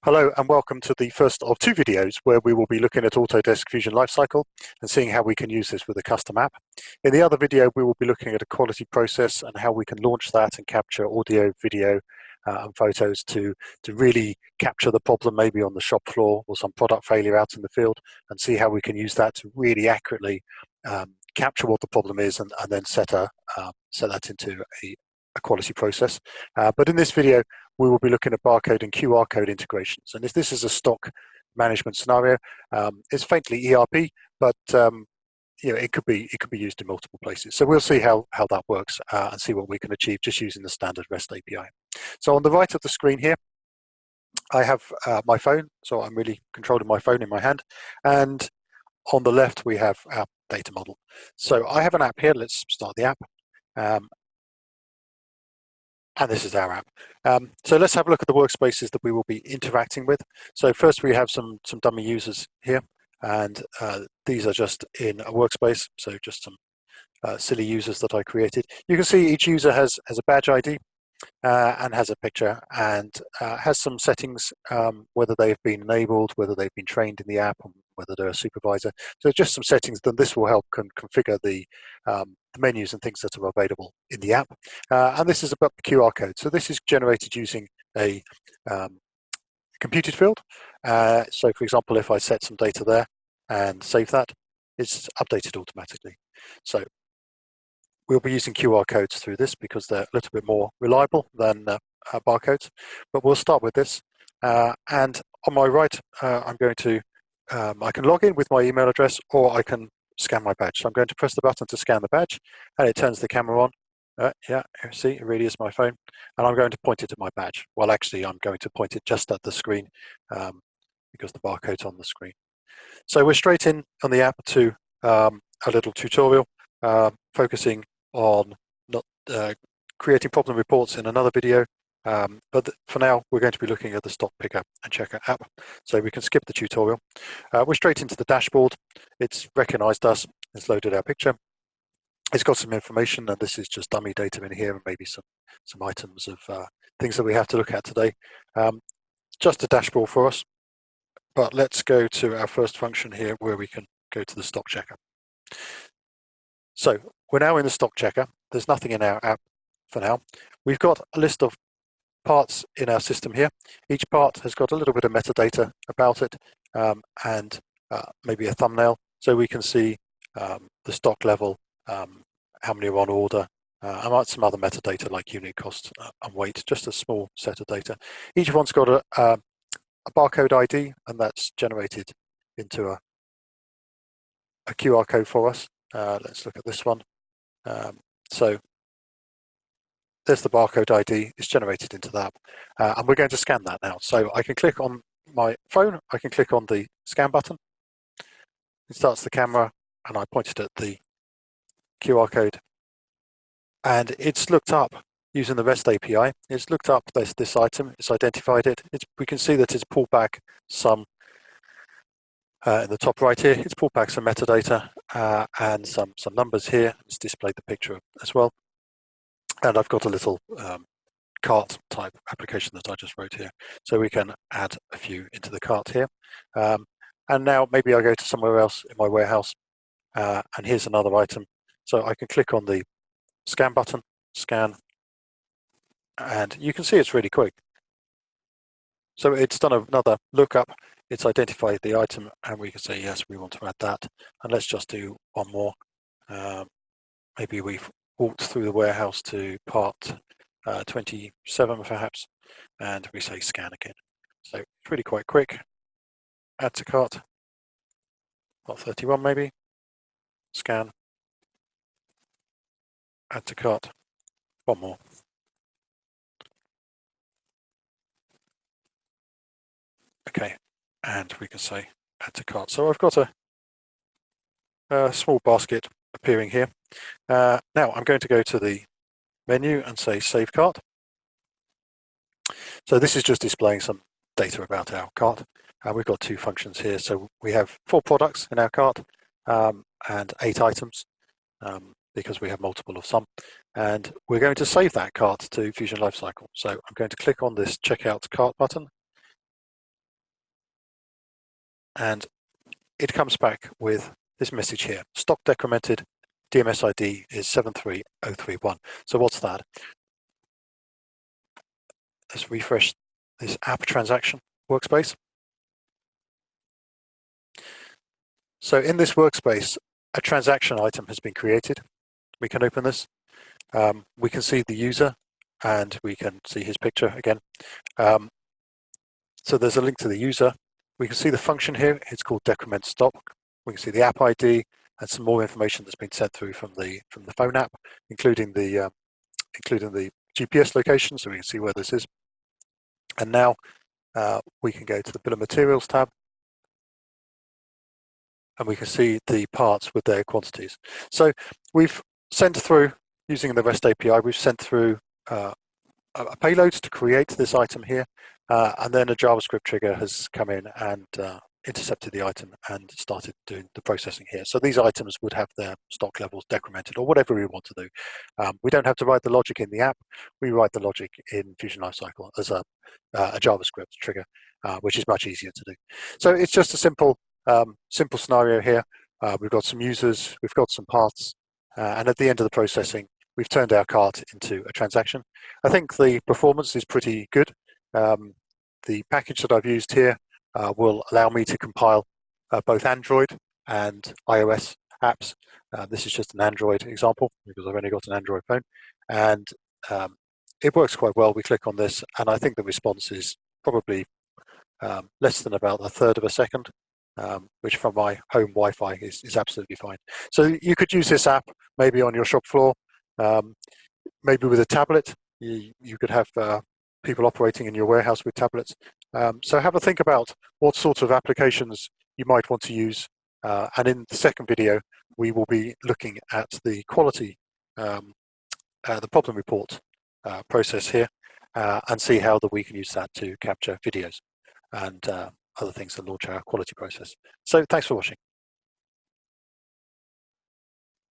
Hello and welcome to the first of two videos where we will be looking at Autodesk Fusion Lifecycle and seeing how we can use this with a custom app. In the other video we will be looking at a quality process and how we can launch that and capture audio, video and photos to really capture the problem maybe on the shop floor or some product failure out in the field, and see how we can use that to really accurately capture what the problem is and then set that into a quality process. But in this video we will be looking at barcode and QR code integrations. And if this is a stock management scenario, it's faintly ERP, but it could be used in multiple places. So we'll see how that works and see what we can achieve just using the standard REST API. So on the right of the screen here, I have my phone, so I'm really controlling my phone in my hand, and on the left we have our data model. So I have an app here. Let's start the app. And this is our app. So let's have a look at the workspaces that we will be interacting with. So first we have some dummy users here, and these are just in a workspace, so just some silly users that I created. You can see each user has a badge ID and has a picture and has some settings, whether they've been enabled, whether they've been trained in the app, and whether they're a supervisor. So just some settings, then this will help configure the menus and things that are available in the app. And this is about the QR code. So this is generated using a computed field. So for example, if I set some data there and save that, it's updated automatically. So we'll be using QR codes through this because they're a little bit more reliable than barcodes. But we'll start with this. And on my right, I'm going to, I can log in with my email address, or I can scan my badge. So I'm going to press the button to scan the badge, and it turns the camera on. Yeah, see, it really is my phone. And I'm going to point it at my badge. Well, actually, I'm going to point it just at the screen because the barcode's on the screen. So we're straight in on the app to a little tutorial focusing on not creating problem reports in another video. But for now, we're going to be looking at the stock picker and checker app. So we can skip the tutorial. We're straight into the dashboard. It's recognized us. It's loaded our picture. It's got some information, and this is just dummy data in here, and maybe some items of things that we have to look at today. Just a dashboard for us. But let's go to our first function here, where we can go to the stock checker. So we're now in the stock checker. There's nothing in our app for now. We've got a list of parts in our system here. Each part has got a little bit of metadata about it, and maybe a thumbnail, so we can see the stock level, how many are on order, and some other metadata like unit cost and weight, just a small set of data. Each one's got a barcode ID, and that's generated into a QR code for us. Let's look at this one. So there's the barcode ID. It's generated into that, and we're going to scan that now. So I can click on my phone. I can click on the scan button. It starts the camera, and I point it at the QR code, and it's looked up using the REST API. It's looked up this item. It's identified it. We can see that it's pulled back some in the top right here. It's pulled back some metadata and some numbers here. It's displayed the picture as well. And I've got a little cart type application that I just wrote here. So we can add a few into the cart here. And now maybe I go to somewhere else in my warehouse, and here's another item. So I can click on the scan button, scan, and you can see it's really quick. So it's done another lookup. It's identified the item, and we can say, yes, we want to add that. And let's just do one more. Maybe we've walked through the warehouse to part 27 perhaps, and we say scan again. So it's really quite quick. Add to cart, part 31 maybe, scan, add to cart, one more. Okay, and we can say add to cart. So I've got a small basket appearing here. Now I'm going to go to the menu and say save cart. So this is just displaying some data about our cart. We've got two functions here. So we have 4 products in our cart and 8 items because we have multiple of some. And we're going to save that cart to Fusion Lifecycle. So I'm going to click on this checkout cart button. and it comes back with this message here. Stock decremented DMS ID is 73031. So what's that? Let's refresh this app transaction workspace. So in this workspace, a transaction item has been created. We can open this. We can see the user and we can see his picture again. So there's a link to the user. We can see the function here. It's called decrement stock. We can see the app ID and some more information that's been sent through from the phone app, including the GPS location, so we can see where this is. And now we can go to the bill of materials tab, and we can see the parts with their quantities. So we've sent through, using the REST API, we've sent through a payload to create this item here, and then a JavaScript trigger has come in and intercepted the item and started doing the processing here. So these items would have their stock levels decremented or whatever we want to do. We don't have to write the logic in the app. We write the logic in Fusion Lifecycle as a JavaScript trigger, which is much easier to do. So it's just a simple scenario here. We've got some users, we've got some parts, and at the end of the processing, we've turned our cart into a transaction. I think the performance is pretty good. The package that I've used here will allow me to compile both Android and iOS apps. This is just an Android example because I've only got an Android phone, and it works quite well. We click on this, and I think the response is probably less than about a third of a second, which from my home Wi-Fi is absolutely fine. So you could use this app maybe on your shop floor, maybe with a tablet. You could have people operating in your warehouse with tablets. So have a think about what sort of applications you might want to use. And in the second video, we will be looking at the quality, the problem report process here, and see how we can use that to capture videos and other things that launch our quality process. So thanks for watching.